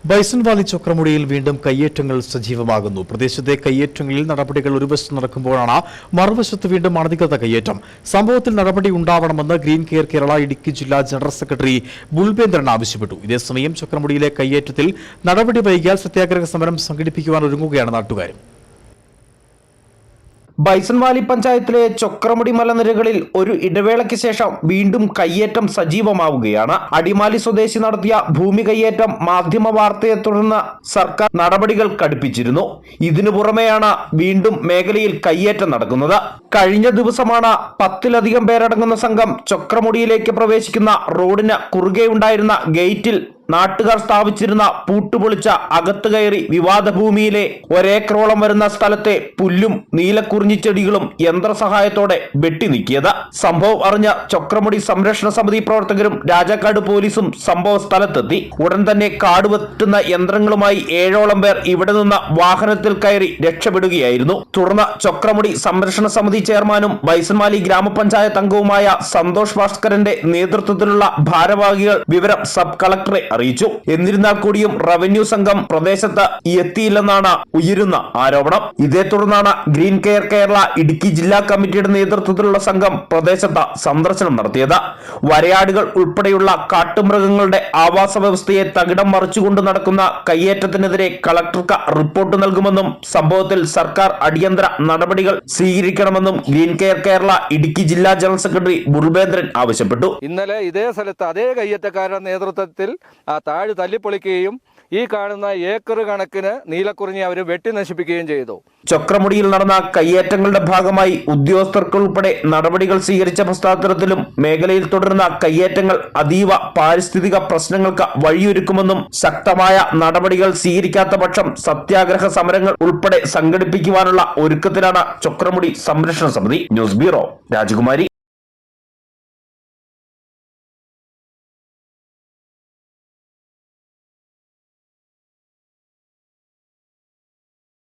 Bison Valley ചക്രമുടിയിൽ വീണ്ടും കയ്യേറ്റങ്ങൾ സജീവമാകുന്നു. പ്രദേശത്തെ കയ്യേറ്റങ്ങളിൽ നടപടികൾ ഒരു വശത്ത് നടക്കുമ്പോഴാണ് മറുവശത്ത് വീണ്ടും അനധികൃത കയ്യേറ്റം. സംഭവത്തിൽ നടപടി ഉണ്ടാവണമെന്ന് ഗ്രീൻ കെയർ കേരള ഇടുക്കി ജില്ലാ ജനറൽ സെക്രട്ടറി ബുൾബേന്ദ്രൻ ആവശ്യപ്പെട്ടു. ഇതേസമയം ചക്രമുടിയിലെ കയ്യേറ്റത്തിൽ നടപടി വൈകിയാൽ സത്യാഗ്രഹ സമരം സംഘടിപ്പിക്കുവാൻ ഒരുങ്ങുകയാണ് നാട്ടുകാരും. ബൈസൺ വാലി പഞ്ചായത്തിലെ ചൊക്രമുടി മലനിരകളിൽ ഒരു ഇടവേളയ്ക്ക് ശേഷം വീണ്ടും കയ്യേറ്റം സജീവമാവുകയാണ്. അടിമാലി സ്വദേശി നടത്തിയ ഭൂമി കയ്യേറ്റം മാധ്യമ വാർത്തയെ തുടർന്ന് സർക്കാർ നടപടികൾ കടുപ്പിച്ചിരുന്നു. ഇതിനു പുറമെയാണ് വീണ്ടും മേഖലയിൽ കയ്യേറ്റം നടക്കുന്നത്. കഴിഞ്ഞ ദിവസമാണ് 10-ലധികം പേരടങ്ങുന്ന സംഘം ചൊക്രമുടിയിലേക്ക് പ്രവേശിക്കുന്ന റോഡിന് കുറുകെ ഉണ്ടായിരുന്ന ഗേറ്റിൽ നാട്ടുകാർ സ്ഥാപിച്ചിരുന്ന പൂട്ടുപൊളിച്ച അകത്ത് കയറി വിവാദ ഭൂമിയിലെ ഒരേക്കറോളം വരുന്ന സ്ഥലത്തെ പുല്ലും നീലക്കുറിഞ്ഞിച്ചെടികളും യന്ത്രസഹായത്തോടെ വെട്ടി നീക്കിയത്. സംഭവം അറിഞ്ഞ ചൊക്രമുടി സംരക്ഷണ സമിതി പ്രവർത്തകരും രാജാക്കാട് പോലീസും സംഭവ സ്ഥലത്തെത്തി. ഉടൻ തന്നെ കാട് വെട്ടുന്ന യന്ത്രങ്ങളുമായി 7ഓളം പേർ ഇവിടെ നിന്ന് വാഹനത്തിൽ കയറി രക്ഷപ്പെടുകയായിരുന്നു. തുടർന്ന് ചൊക്രമുടി സംരക്ഷണ സമിതി ചെയർമാനും ബൈസൺ വാലി ഗ്രാമപഞ്ചായത്ത് അംഗവുമായ സന്തോഷ് ഭാസ്കരന്റെ നേതൃത്വത്തിലുള്ള ഭാരവാഹികൾ വിവരം സബ് കളക്ടറെ അറിയിച്ചു. എന്നിരുന്നാൽ കൂടിയും റവന്യൂ സംഘം പ്രദേശത്ത് എത്തിയില്ലെന്നാണ് ഉയരുന്ന ആരോപണം. ഇതേ തുടർന്നാണ് ഗ്രീൻ കെയർ കേരള ഇടുക്കി ജില്ലാ കമ്മിറ്റിയുടെ നേതൃത്വത്തിലുള്ള സംഘം പ്രദേശത്ത് സന്ദർശനം നടത്തിയത്. വരയാടുകൾ ഉൾപ്പെടെയുള്ള കാട്ടുമൃഗങ്ങളുടെ ആവാസ വ്യവസ്ഥയെ തകിടം മറിച്ചുകൊണ്ട് നടക്കുന്ന കയ്യേറ്റത്തിനെതിരെ കളക്ടർക്ക് റിപ്പോർട്ട് നൽകുമെന്നും സംഭവത്തിൽ സർക്കാർ അടിയന്തര നടപടികൾ സ്വീകരിക്കണമെന്നും ഗ്രീൻ കെയർ കേരള ഇടുക്കി ജില്ലാ ജനറൽ സെക്രട്ടറി ബുൾബേന്ദ്രൻ ആവശ്യപ്പെട്ടു. ഇന്നലെ ഇതേ സ്ഥലത്ത് അതേ കയ്യേറ്റക്കാരുടെ നേതൃത്വത്തിൽ ആ താഴ് തല്ലിപ്പൊളിക്കുകയും ഈ കാണുന്ന ഏക്കർ കണക്കിന് നീലക്കുറിഞ്ഞി അവർ വെട്ടി നശിപ്പിക്കുകയും ചെയ്തു. ചൊക്രമുടിയിൽ നടന്ന കയ്യേറ്റങ്ങളുടെ ഭാഗമായി ഉദ്യോഗസ്ഥർക്കുൾപ്പെടെ നടപടികൾ സ്വീകരിച്ച പശ്ചാത്തലത്തിലും മേഖലയിൽ തുടരുന്ന കയ്യേറ്റങ്ങൾ അതീവ പാരിസ്ഥിതിക പ്രശ്നങ്ങൾക്ക് വഴിയൊരുക്കുമെന്നും ശക്തമായ നടപടികൾ സ്വീകരിക്കാത്ത പക്ഷം സത്യാഗ്രഹ സമരങ്ങൾ ഉൾപ്പെടെ സംഘടിപ്പിക്കുവാനുള്ള ഒരുക്കത്തിലാണ് ചൊക്രമുടി സംരക്ഷണ സമിതി. ന്യൂസ് ബ്യൂറോ, രാജകുമാരി.